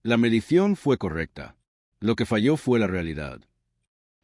La medición fue correcta. Lo que falló fue la realidad.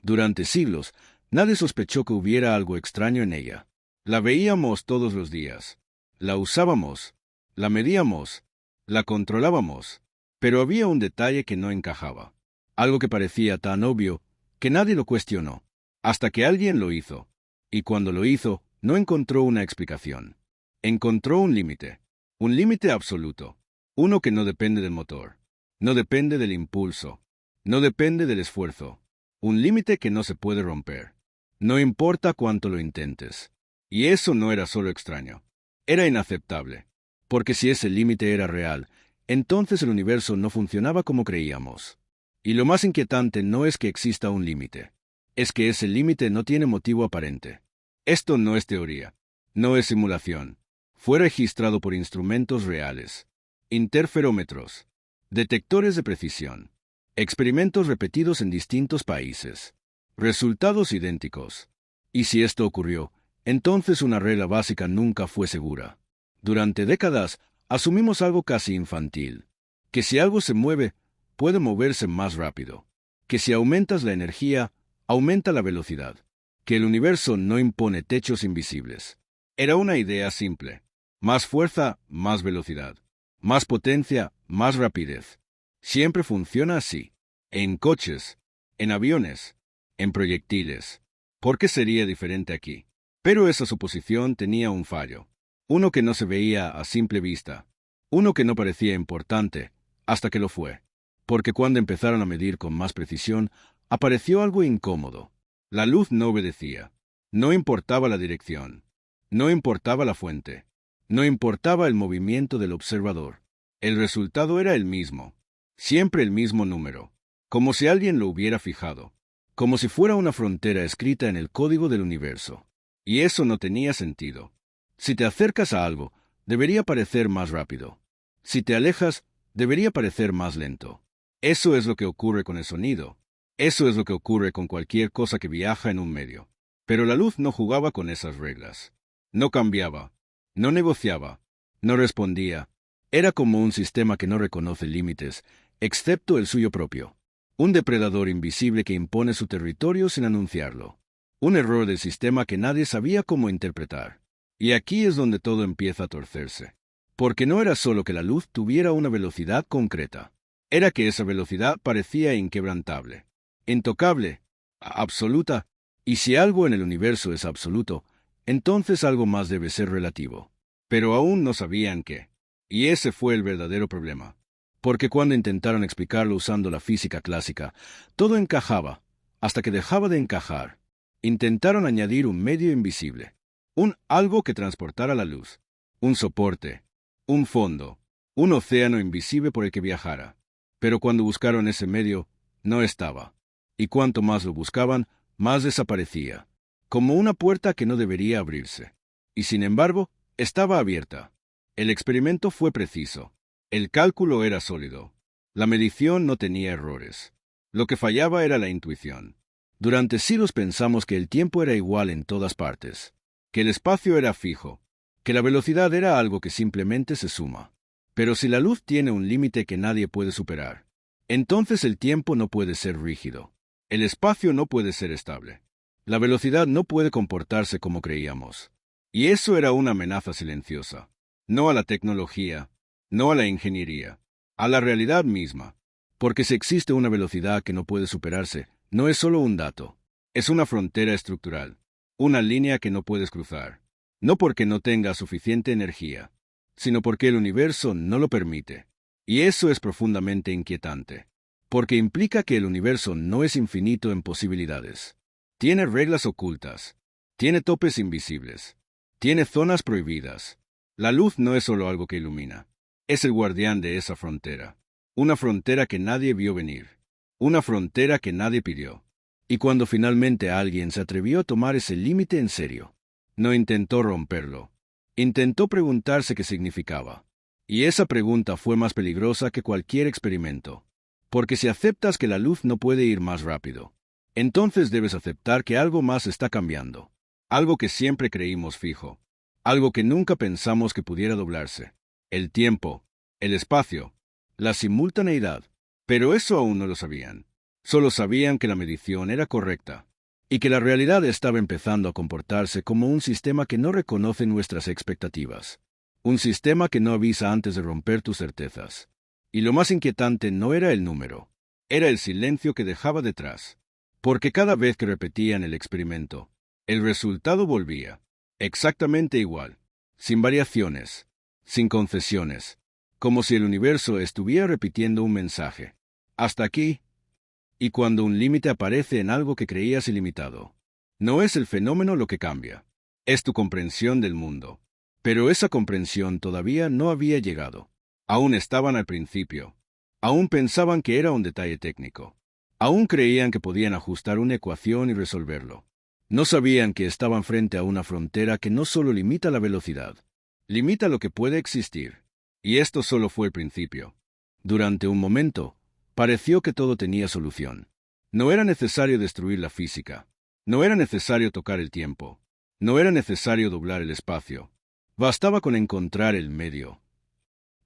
Durante siglos, nadie sospechó que hubiera algo extraño en ella. La veíamos todos los días. La usábamos. La medíamos. La controlábamos. Pero había un detalle que no encajaba. Algo que parecía tan obvio que nadie lo cuestionó. Hasta que alguien lo hizo. Y cuando lo hizo, no encontró una explicación. Encontró un límite. Un límite absoluto. Uno que no depende del motor. No depende del impulso. No depende del esfuerzo. Un límite que no se puede romper. No importa cuánto lo intentes. Y eso no era solo extraño. Era inaceptable. Porque si ese límite era real, entonces el universo no funcionaba como creíamos. Y lo más inquietante no es que exista un límite. Es que ese límite no tiene motivo aparente. Esto no es teoría. No es simulación. Fue registrado por instrumentos reales. Interferómetros. Detectores de precisión. Experimentos repetidos en distintos países. Resultados idénticos. Y si esto ocurrió, entonces una regla básica nunca fue segura. Durante décadas, asumimos algo casi infantil. Que si algo se mueve, puede moverse más rápido. Que si aumentas la energía, aumenta la velocidad. Que el universo no impone techos invisibles. Era una idea simple. Más fuerza, más velocidad. Más potencia, más rapidez. Siempre funciona así. En coches, en aviones, en proyectiles. ¿Por qué sería diferente aquí? Pero esa suposición tenía un fallo. Uno que no se veía a simple vista. Uno que no parecía importante, hasta que lo fue. Porque cuando empezaron a medir con más precisión, apareció algo incómodo. La luz no obedecía. No importaba la dirección. No importaba la fuente. No importaba el movimiento del observador. El resultado era el mismo. Siempre el mismo número. Como si alguien lo hubiera fijado. Como si fuera una frontera escrita en el código del universo. Y eso no tenía sentido. Si te acercas a algo, debería parecer más rápido. Si te alejas, debería parecer más lento. Eso es lo que ocurre con el sonido. Eso es lo que ocurre con cualquier cosa que viaja en un medio. Pero la luz no jugaba con esas reglas. No cambiaba. No negociaba. No respondía. Era como un sistema que no reconoce límites, excepto el suyo propio. Un depredador invisible que impone su territorio sin anunciarlo. Un error del sistema que nadie sabía cómo interpretar. Y aquí es donde todo empieza a torcerse. Porque no era solo que la luz tuviera una velocidad concreta. Era que esa velocidad parecía inquebrantable. Intocable. Absoluta. Y si algo en el universo es absoluto, entonces algo más debe ser relativo. Pero aún no sabían qué. Y ese fue el verdadero problema. Porque cuando intentaron explicarlo usando la física clásica, todo encajaba, hasta que dejaba de encajar. Intentaron añadir un medio invisible. Un algo que transportara la luz. Un soporte. Un fondo. Un océano invisible por el que viajara. Pero cuando buscaron ese medio, no estaba. Y cuanto más lo buscaban, más desaparecía. Como una puerta que no debería abrirse. Y sin embargo, estaba abierta. El experimento fue preciso. El cálculo era sólido. La medición no tenía errores. Lo que fallaba era la intuición. Durante siglos pensamos que el tiempo era igual en todas partes, que el espacio era fijo, que la velocidad era algo que simplemente se suma. Pero si la luz tiene un límite que nadie puede superar, entonces el tiempo no puede ser rígido. El espacio no puede ser estable. La velocidad no puede comportarse como creíamos. Y eso era una amenaza silenciosa. No a la tecnología, no a la ingeniería, a la realidad misma. Porque si existe una velocidad que no puede superarse, no es solo un dato, es una frontera estructural, una línea que no puedes cruzar. No porque no tenga suficiente energía, sino porque el universo no lo permite. Y eso es profundamente inquietante, porque implica que el universo no es infinito en posibilidades. Tiene reglas ocultas, tiene topes invisibles, tiene zonas prohibidas. La luz no es solo algo que ilumina, es el guardián de esa frontera. Una frontera que nadie vio venir. Una frontera que nadie pidió. Y cuando finalmente alguien se atrevió a tomar ese límite en serio, no intentó romperlo. Intentó preguntarse qué significaba. Y esa pregunta fue más peligrosa que cualquier experimento. Porque si aceptas que la luz no puede ir más rápido, entonces debes aceptar que algo más está cambiando. Algo que siempre creímos fijo. Algo que nunca pensamos que pudiera doblarse. El tiempo. El espacio. la simultaneidad. Pero eso aún no lo sabían. Solo sabían que la medición era correcta y que la realidad estaba empezando a comportarse como un sistema que no reconoce nuestras expectativas. Un sistema que no avisa antes de romper tus certezas. Y lo más inquietante no era el número, era el silencio que dejaba detrás. Porque cada vez que repetían el experimento, el resultado volvía exactamente igual, sin variaciones, sin concesiones, como si el universo estuviera repitiendo un mensaje. Hasta aquí. Y cuando un límite aparece en algo que creías ilimitado, no es el fenómeno lo que cambia, es tu comprensión del mundo. Pero esa comprensión todavía no había llegado. Aún estaban al principio. Aún pensaban que era un detalle técnico. Aún creían que podían ajustar una ecuación y resolverlo. No sabían que estaban frente a una frontera que no solo limita la velocidad, limita lo que puede existir. Y esto solo fue el principio. Durante un momento, pareció que todo tenía solución. No era necesario destruir la física. No era necesario tocar el tiempo. No era necesario doblar el espacio. Bastaba con encontrar el medio.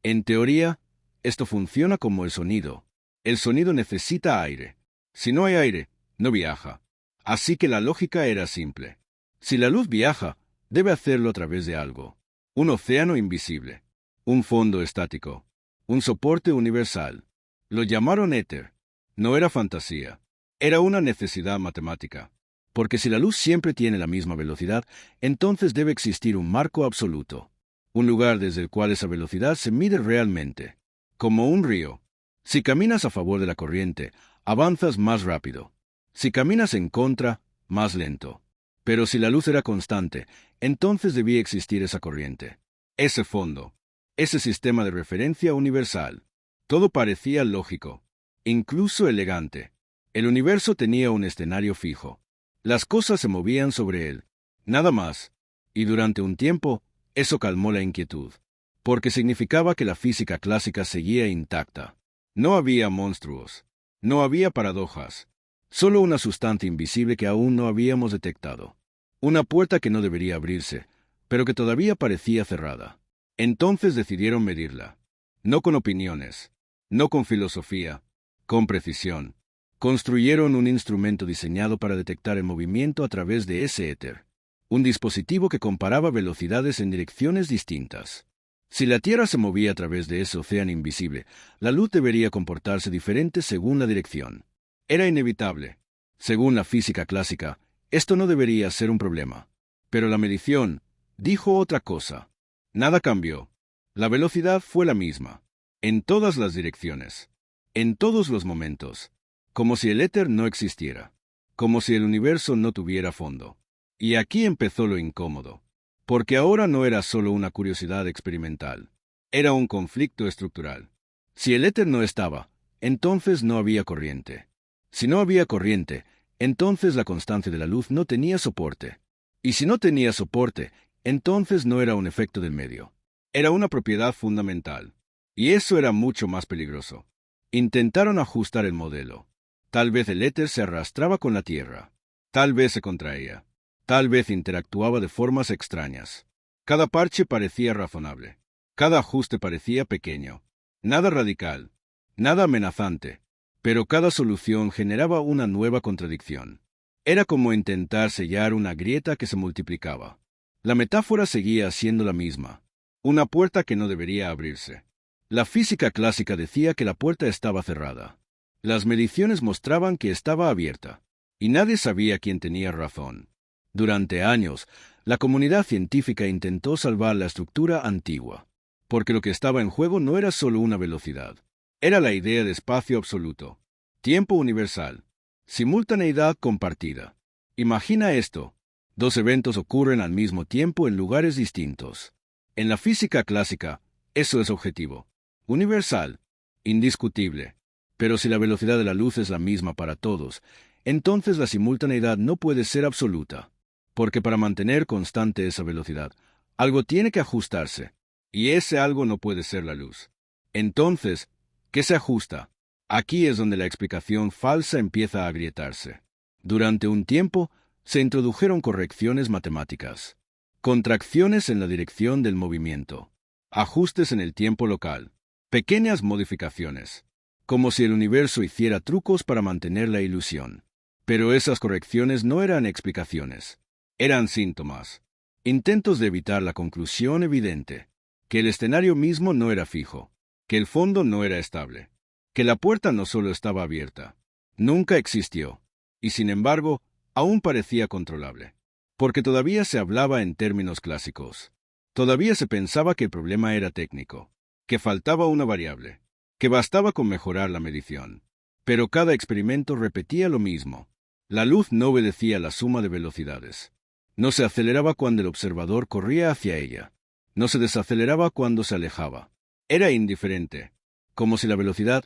En teoría, esto funciona como el sonido. El sonido necesita aire. Si no hay aire, no viaja. Así que la lógica era simple. Si la luz viaja, debe hacerlo a través de algo. Un océano invisible. Un fondo estático. Un soporte universal. Lo llamaron éter. No era fantasía. Era una necesidad matemática. Porque si la luz siempre tiene la misma velocidad, entonces debe existir un marco absoluto. Un lugar desde el cual esa velocidad se mide realmente. Como un río. Si caminas a favor de la corriente, avanzas más rápido. Si caminas en contra, más lento. Pero si la luz era constante, entonces debía existir esa corriente. Ese fondo. Ese sistema de referencia universal. Todo parecía lógico. Incluso elegante. El universo tenía un escenario fijo. Las cosas se movían sobre él. Nada más. Y durante un tiempo, eso calmó la inquietud. Porque significaba que la física clásica seguía intacta. No había monstruos. No había paradojas. Solo una sustancia invisible que aún no habíamos detectado. Una puerta que no debería abrirse, pero que todavía parecía cerrada. Entonces decidieron medirla. No con opiniones. No con filosofía. Con precisión. Construyeron un instrumento diseñado para detectar el movimiento a través de ese éter. Un dispositivo que comparaba velocidades en direcciones distintas. Si la Tierra se movía a través de ese océano invisible, la luz debería comportarse diferente según la dirección. Era inevitable. Según la física clásica, esto no debería ser un problema. Pero la medición dijo otra cosa. Nada cambió. La velocidad fue la misma. En todas las direcciones. En todos los momentos. Como si el éter no existiera. Como si el universo no tuviera fondo. Y aquí empezó lo incómodo. Porque ahora no era solo una curiosidad experimental. Era un conflicto estructural. Si el éter no estaba, entonces no había corriente. Si no había corriente, entonces la constancia de la luz no tenía soporte. Y si no tenía soporte, entonces no era un efecto del medio. Era una propiedad fundamental. Y eso era mucho más peligroso. Intentaron ajustar el modelo. Tal vez el éter se arrastraba con la Tierra. Tal vez se contraía. Tal vez interactuaba de formas extrañas. Cada parche parecía razonable. Cada ajuste parecía pequeño. Nada radical. Nada amenazante. Pero cada solución generaba una nueva contradicción. Era como intentar sellar una grieta que se multiplicaba. La metáfora seguía siendo la misma. Una puerta que no debería abrirse. La física clásica decía que la puerta estaba cerrada. Las mediciones mostraban que estaba abierta. Y nadie sabía quién tenía razón. Durante años, la comunidad científica intentó salvar la estructura antigua. Porque lo que estaba en juego no era solo una velocidad. Era la idea de espacio absoluto. Tiempo universal. Simultaneidad compartida. Imagina esto. Dos eventos ocurren al mismo tiempo en lugares distintos. En la física clásica, eso es objetivo. Universal. Indiscutible. Pero si la velocidad de la luz es la misma para todos, entonces la simultaneidad no puede ser absoluta. Porque para mantener constante esa velocidad, algo tiene que ajustarse. Y ese algo no puede ser la luz. Entonces, ¿qué se ajusta? Aquí es donde la explicación falsa empieza a agrietarse. Durante un tiempo, se introdujeron correcciones matemáticas. Contracciones en la dirección del movimiento. Ajustes en el tiempo local. Pequeñas modificaciones, como si el universo hiciera trucos para mantener la ilusión. Pero esas correcciones no eran explicaciones, eran síntomas, intentos de evitar la conclusión evidente, que el escenario mismo no era fijo, que el fondo no era estable, que la puerta no solo estaba abierta, nunca existió, y sin embargo, aún parecía controlable, porque todavía se hablaba en términos clásicos, todavía se pensaba que el problema era técnico, que faltaba una variable, que bastaba con mejorar la medición. Pero cada experimento repetía lo mismo. La luz no obedecía la suma de velocidades. No se aceleraba cuando el observador corría hacia ella. No se desaceleraba cuando se alejaba. Era indiferente, como si la velocidad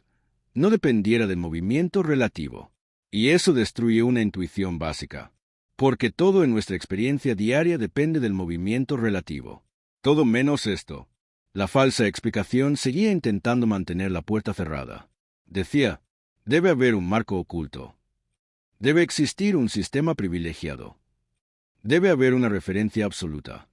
no dependiera del movimiento relativo. Y eso destruye una intuición básica, porque todo en nuestra experiencia diaria depende del movimiento relativo. Todo menos esto. La falsa explicación seguía intentando mantener la puerta cerrada. Decía, debe haber un marco oculto. Debe existir un sistema privilegiado. Debe haber una referencia absoluta.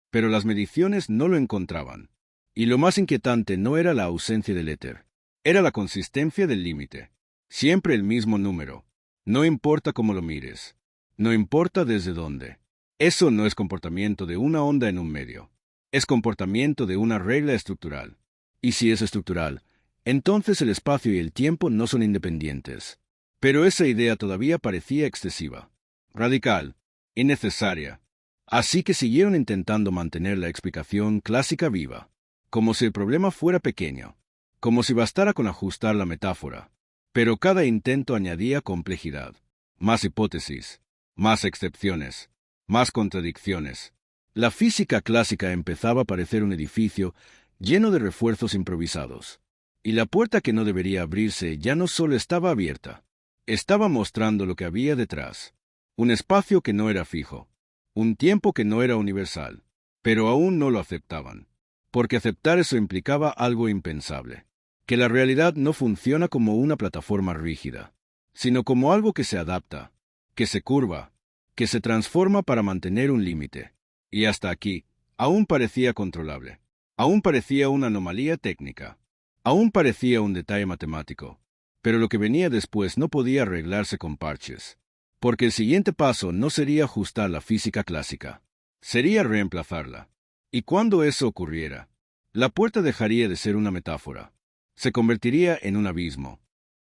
Pero las mediciones no lo encontraban. Y lo más inquietante no era la ausencia del éter. Era la consistencia del límite. Siempre el mismo número. No importa cómo lo mires. No importa desde dónde. Eso no es comportamiento de una onda en un medio. Es comportamiento de una regla estructural. Y si es estructural, entonces el espacio y el tiempo no son independientes. Pero esa idea todavía parecía excesiva, radical, innecesaria. Así que siguieron intentando mantener la explicación clásica viva, como si el problema fuera pequeño, como si bastara con ajustar la metáfora. Pero cada intento añadía complejidad, más hipótesis, más excepciones, más contradicciones. La física clásica empezaba a parecer un edificio lleno de refuerzos improvisados. Y la puerta que no debería abrirse ya no solo estaba abierta, estaba mostrando lo que había detrás. Un espacio que no era fijo, un tiempo que no era universal, pero aún no lo aceptaban, porque aceptar eso implicaba algo impensable, que la realidad no funciona como una plataforma rígida, sino como algo que se adapta, que se curva, que se transforma para mantener un límite. Y hasta aquí, aún parecía controlable. Aún parecía una anomalía técnica. Aún parecía un detalle matemático. Pero lo que venía después no podía arreglarse con parches. Porque el siguiente paso no sería ajustar la física clásica. Sería reemplazarla. Y cuando eso ocurriera, la puerta dejaría de ser una metáfora. Se convertiría en un abismo.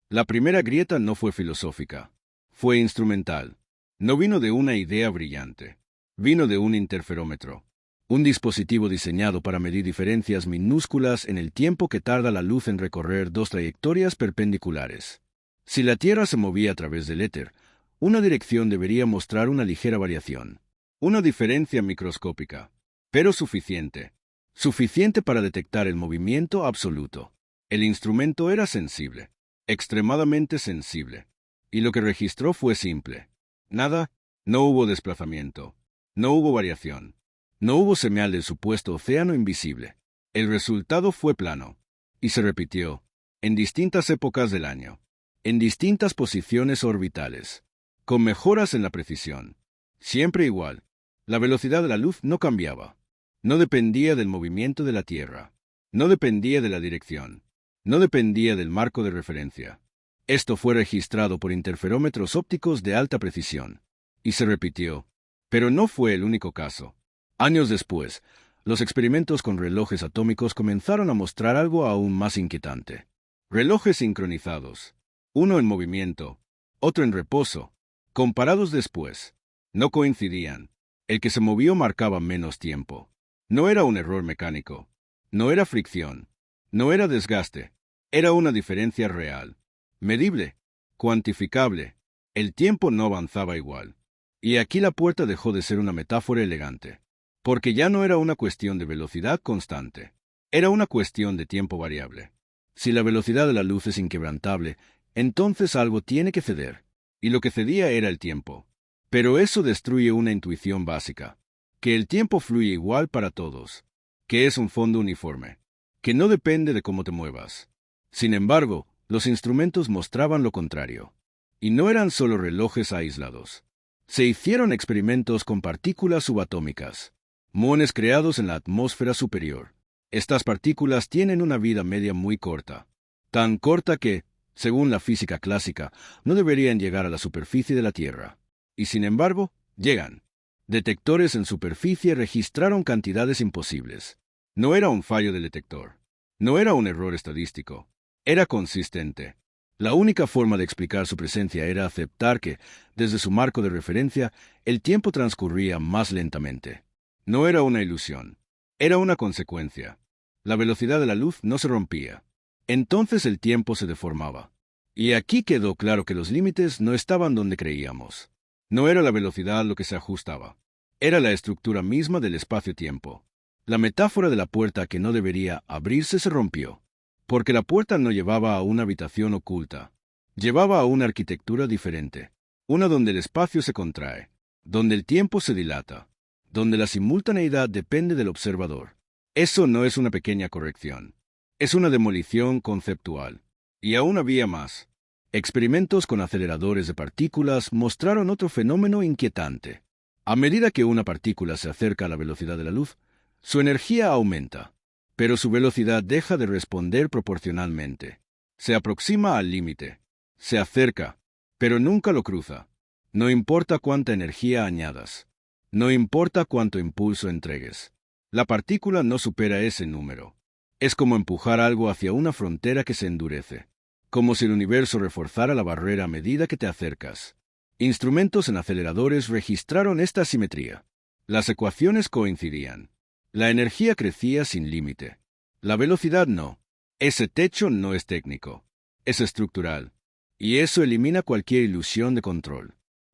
La primera grieta no fue filosófica. Fue instrumental. No vino de una idea brillante. Vino de un interferómetro, un dispositivo diseñado para medir diferencias minúsculas en el tiempo que tarda la luz en recorrer dos trayectorias perpendiculares. Si la Tierra se movía a través del éter, una dirección debería mostrar una ligera variación, una diferencia microscópica, pero suficiente, suficiente para detectar el movimiento absoluto. El instrumento era sensible, extremadamente sensible, y lo que registró fue simple. Nada, no hubo desplazamiento. No hubo variación. No hubo señal del supuesto océano invisible. El resultado fue plano. Y se repitió, en distintas épocas del año, en distintas posiciones orbitales, con mejoras en la precisión. Siempre igual. La velocidad de la luz no cambiaba. No dependía del movimiento de la Tierra. No dependía de la dirección. No dependía del marco de referencia. Esto fue registrado por interferómetros ópticos de alta precisión. Y se repitió. Pero no fue el único caso. Años después, los experimentos con relojes atómicos comenzaron a mostrar algo aún más inquietante. Relojes sincronizados, uno en movimiento, otro en reposo, comparados después, no coincidían. El que se movió marcaba menos tiempo. No era un error mecánico, no era fricción, no era desgaste, era una diferencia real, medible, cuantificable. El tiempo no avanzaba igual. Y aquí la puerta dejó de ser una metáfora elegante, porque ya no era una cuestión de velocidad constante, era una cuestión de tiempo variable. Si la velocidad de la luz es inquebrantable, entonces algo tiene que ceder, y lo que cedía era el tiempo. Pero eso destruye una intuición básica, que el tiempo fluye igual para todos, que es un fondo uniforme, que no depende de cómo te muevas. Sin embargo, los instrumentos mostraban lo contrario, y no eran solo relojes aislados. Se hicieron experimentos con partículas subatómicas, muones creados en la atmósfera superior. Estas partículas tienen una vida media muy corta, tan corta que, según la física clásica, no deberían llegar a la superficie de la Tierra. Y sin embargo, llegan. Detectores en superficie registraron cantidades imposibles. No era un fallo del detector. No era un error estadístico. Era consistente. La única forma de explicar su presencia era aceptar que, desde su marco de referencia, el tiempo transcurría más lentamente. No era una ilusión. Era una consecuencia. La velocidad de la luz no se rompía. Entonces el tiempo se deformaba. Y aquí quedó claro que los límites no estaban donde creíamos. No era la velocidad lo que se ajustaba. Era la estructura misma del espacio-tiempo. La metáfora de la puerta que no debería abrirse se rompió. Porque la puerta no llevaba a una habitación oculta. Llevaba a una arquitectura diferente. Una donde el espacio se contrae. Donde el tiempo se dilata. Donde la simultaneidad depende del observador. Eso no es una pequeña corrección. Es una demolición conceptual. Y aún había más. Experimentos con aceleradores de partículas mostraron otro fenómeno inquietante. A medida que una partícula se acerca a la velocidad de la luz, su energía aumenta, pero su velocidad deja de responder proporcionalmente. Se aproxima al límite. Se acerca, pero nunca lo cruza. No importa cuánta energía añadas. No importa cuánto impulso entregues. La partícula no supera ese número. Es como empujar algo hacia una frontera que se endurece. Como si el universo reforzara la barrera a medida que te acercas. Instrumentos en aceleradores registraron esta asimetría. Las ecuaciones coincidían. La energía crecía sin límite. La velocidad no. Ese techo no es técnico. Es estructural. Y eso elimina cualquier ilusión de control.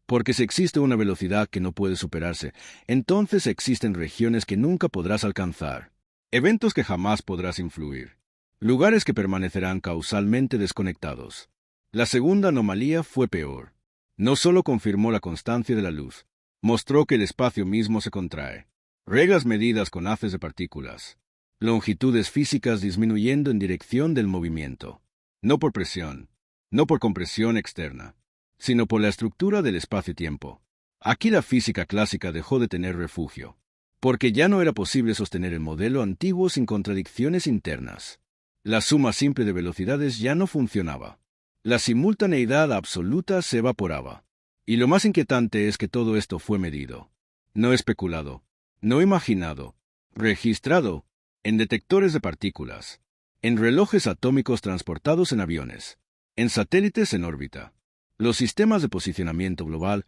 Porque si existe una velocidad que no puede superarse, entonces existen regiones que nunca podrás alcanzar. Eventos que jamás podrás influir. Lugares que permanecerán causalmente desconectados. La segunda anomalía fue peor. No solo confirmó la constancia de la luz, mostró que el espacio mismo se contrae. Reglas medidas con haces de partículas. Longitudes físicas disminuyendo en dirección del movimiento. No por presión, no por compresión externa, sino por la estructura del espacio-tiempo. Aquí la física clásica dejó de tener refugio, porque ya no era posible sostener el modelo antiguo sin contradicciones internas. La suma simple de velocidades ya no funcionaba. La simultaneidad absoluta se evaporaba. Y lo más inquietante es que todo esto fue medido. No especulado, no imaginado, registrado, en detectores de partículas, en relojes atómicos transportados en aviones, en satélites en órbita. Los sistemas de posicionamiento global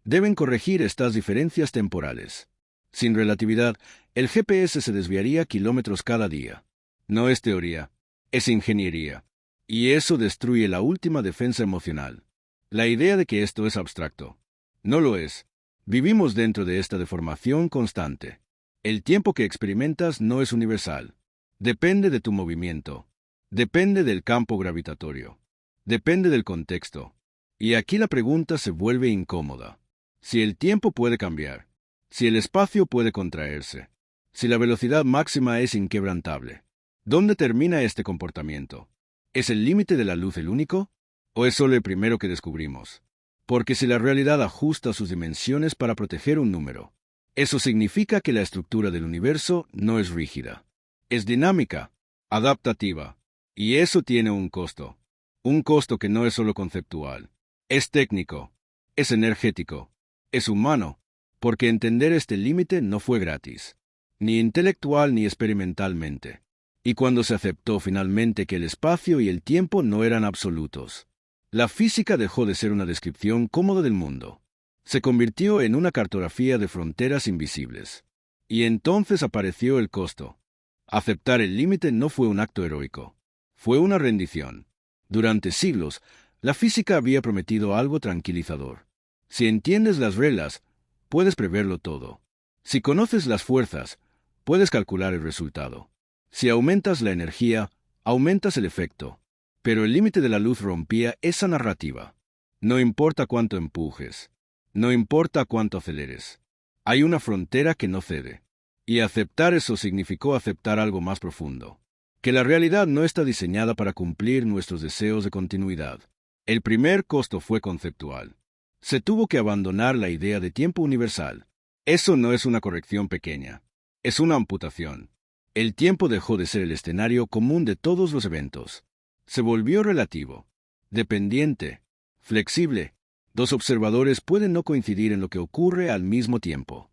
deben corregir estas diferencias temporales. Sin relatividad, el GPS se desviaría kilómetros cada día. No es teoría, es ingeniería. Y eso destruye la última defensa emocional. La idea de que esto es abstracto. No lo es. Vivimos dentro de esta deformación constante. El tiempo que experimentas no es universal. Depende de tu movimiento. Depende del campo gravitatorio. Depende del contexto. Y aquí la pregunta se vuelve incómoda. Si el tiempo puede cambiar, si el espacio puede contraerse, si la velocidad máxima es inquebrantable, ¿dónde termina este comportamiento? ¿Es el límite de la luz el único? ¿O es solo el primero que descubrimos? Porque si la realidad ajusta sus dimensiones para proteger un número, eso significa que la estructura del universo no es rígida. Es dinámica, adaptativa. Y eso tiene un costo. Un costo que no es solo conceptual. Es técnico. Es energético. Es humano. Porque entender este límite no fue gratis. Ni intelectual ni experimentalmente. Y cuando se aceptó finalmente que el espacio y el tiempo no eran absolutos, la física dejó de ser una descripción cómoda del mundo. Se convirtió en una cartografía de fronteras invisibles. Y entonces apareció el costo. Aceptar el límite no fue un acto heroico. Fue una rendición. Durante siglos, la física había prometido algo tranquilizador. Si entiendes las reglas, puedes preverlo todo. Si conoces las fuerzas, puedes calcular el resultado. Si aumentas la energía, aumentas el efecto. Pero el límite de la luz rompía esa narrativa. No importa cuánto empujes. No importa cuánto aceleres. Hay una frontera que no cede. Y aceptar eso significó aceptar algo más profundo. Que la realidad no está diseñada para cumplir nuestros deseos de continuidad. El primer costo fue conceptual. Se tuvo que abandonar la idea de tiempo universal. Eso no es una corrección pequeña. Es una amputación. El tiempo dejó de ser el escenario común de todos los eventos. Se volvió relativo, dependiente, flexible. Dos observadores pueden no coincidir en lo que ocurre al mismo tiempo.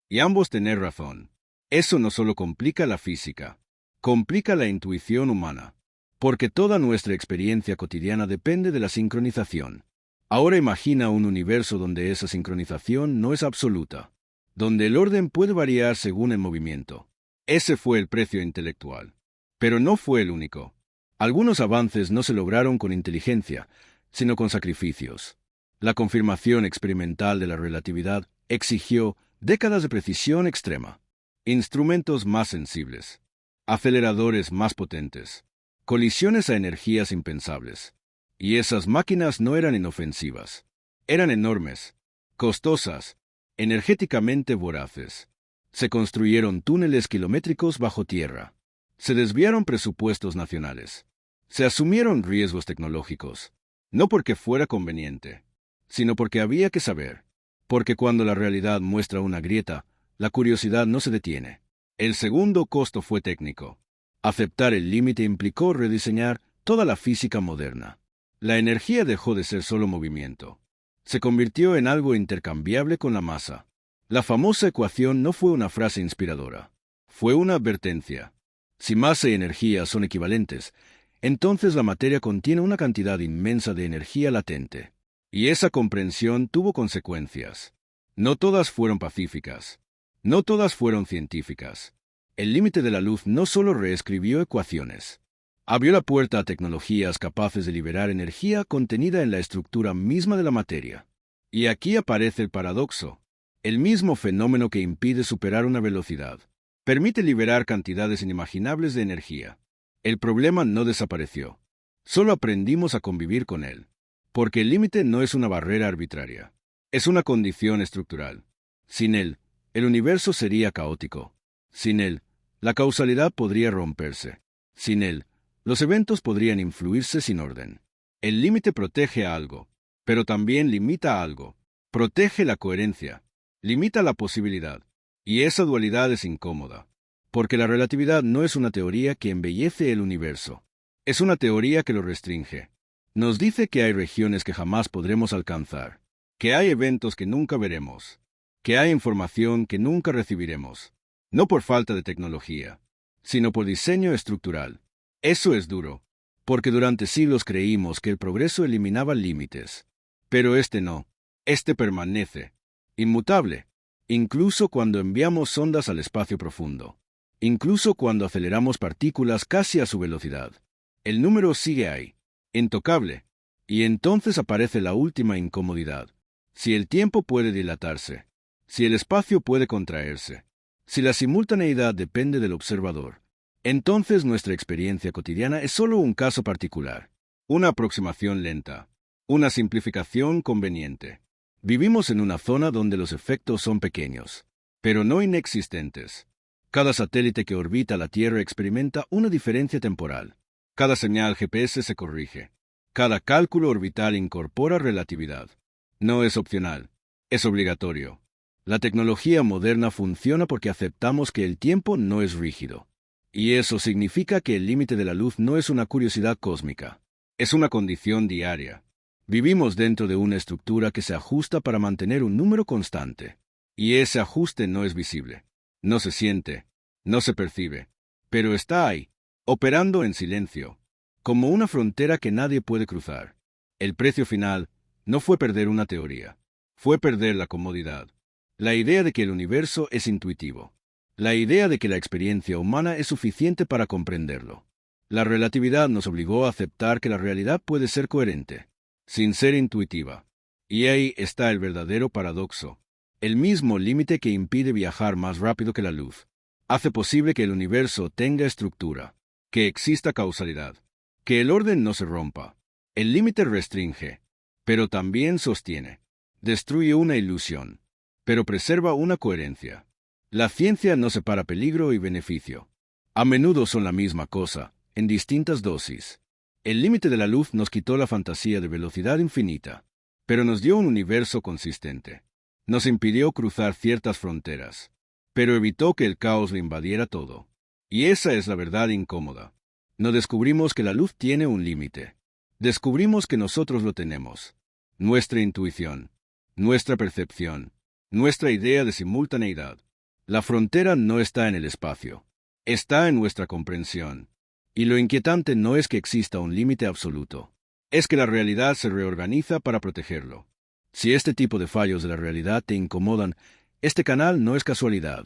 Y ambos tener razón. Eso no solo complica la física, complica la intuición humana, porque toda nuestra experiencia cotidiana depende de la sincronización. Ahora imagina un universo donde esa sincronización no es absoluta, donde el orden puede variar según el movimiento. Ese fue el precio intelectual. Pero no fue el único. Algunos avances no se lograron con inteligencia, sino con sacrificios. La confirmación experimental de la relatividad exigió décadas de precisión extrema, instrumentos más sensibles, aceleradores más potentes, colisiones a energías impensables. Y esas máquinas no eran inofensivas. Eran enormes, costosas, energéticamente voraces. Se construyeron túneles kilométricos bajo tierra. Se desviaron presupuestos nacionales. Se asumieron riesgos tecnológicos, no porque fuera conveniente, sino porque había que saber. Porque cuando la realidad muestra una grieta, la curiosidad no se detiene. El segundo costo fue técnico. Aceptar el límite implicó rediseñar toda la física moderna. La energía dejó de ser solo movimiento. Se convirtió en algo intercambiable con la masa. La famosa ecuación no fue una frase inspiradora. Fue una advertencia. Si masa y energía son equivalentes, entonces la materia contiene una cantidad inmensa de energía latente. Y esa comprensión tuvo consecuencias. No todas fueron pacíficas. No todas fueron científicas. El límite de la luz no solo reescribió ecuaciones. Abrió la puerta a tecnologías capaces de liberar energía contenida en la estructura misma de la materia. Y aquí aparece el paradoxo. El mismo fenómeno que impide superar una velocidad permite liberar cantidades inimaginables de energía. El problema no desapareció. Solo aprendimos a convivir con él. Porque el límite no es una barrera arbitraria. Es una condición estructural. Sin él, el universo sería caótico. Sin él, la causalidad podría romperse. Sin él, los eventos podrían influirse sin orden. El límite protege a algo, pero también limita a algo. Protege la coherencia, limita la posibilidad. Y esa dualidad es incómoda, porque la relatividad no es una teoría que embellece el universo. Es una teoría que lo restringe. Nos dice que hay regiones que jamás podremos alcanzar, que hay eventos que nunca veremos, que hay información que nunca recibiremos, no por falta de tecnología, sino por diseño estructural. Eso es duro, porque durante siglos creímos que el progreso eliminaba límites, pero este no, este permanece, inmutable, incluso cuando enviamos sondas al espacio profundo, incluso cuando aceleramos partículas casi a su velocidad. El número sigue ahí, intocable, y entonces aparece la última incomodidad. Si el tiempo puede dilatarse, si el espacio puede contraerse, si la simultaneidad depende del observador, entonces nuestra experiencia cotidiana es solo un caso particular, una aproximación lenta, una simplificación conveniente. Vivimos en una zona donde los efectos son pequeños, pero no inexistentes. Cada satélite que orbita la Tierra experimenta una diferencia temporal. Cada señal GPS se corrige. Cada cálculo orbital incorpora relatividad. No es opcional, es obligatorio. La tecnología moderna funciona porque aceptamos que el tiempo no es rígido. Y eso significa que el límite de la luz no es una curiosidad cósmica. Es una condición diaria. Vivimos dentro de una estructura que se ajusta para mantener un número constante. Y ese ajuste no es visible. No se siente, no se percibe. Pero está ahí, operando en silencio, como una frontera que nadie puede cruzar. El precio final no fue perder una teoría, fue perder la comodidad. La idea de que el universo es intuitivo. La idea de que la experiencia humana es suficiente para comprenderlo. La relatividad nos obligó a aceptar que la realidad puede ser coherente, sin ser intuitiva. Y ahí está el verdadero paradoxo. El mismo límite que impide viajar más rápido que la luz hace posible que el universo tenga estructura, que exista causalidad, que el orden no se rompa. El límite restringe, pero también sostiene. Destruye una ilusión, pero preserva una coherencia. La ciencia no separa peligro y beneficio. A menudo son la misma cosa, en distintas dosis. El límite de la luz nos quitó la fantasía de velocidad infinita, pero nos dio un universo consistente. Nos impidió cruzar ciertas fronteras, pero evitó que el caos lo invadiera todo. Y esa es la verdad incómoda. No descubrimos que la luz tiene un límite. Descubrimos que nosotros lo tenemos. Nuestra intuición, nuestra percepción, nuestra idea de simultaneidad. La frontera no está en el espacio. Está en nuestra comprensión. Y lo inquietante no es que exista un límite absoluto. Es que la realidad se reorganiza para protegerlo. Si este tipo de fallos de la realidad te incomodan, este canal no es casualidad.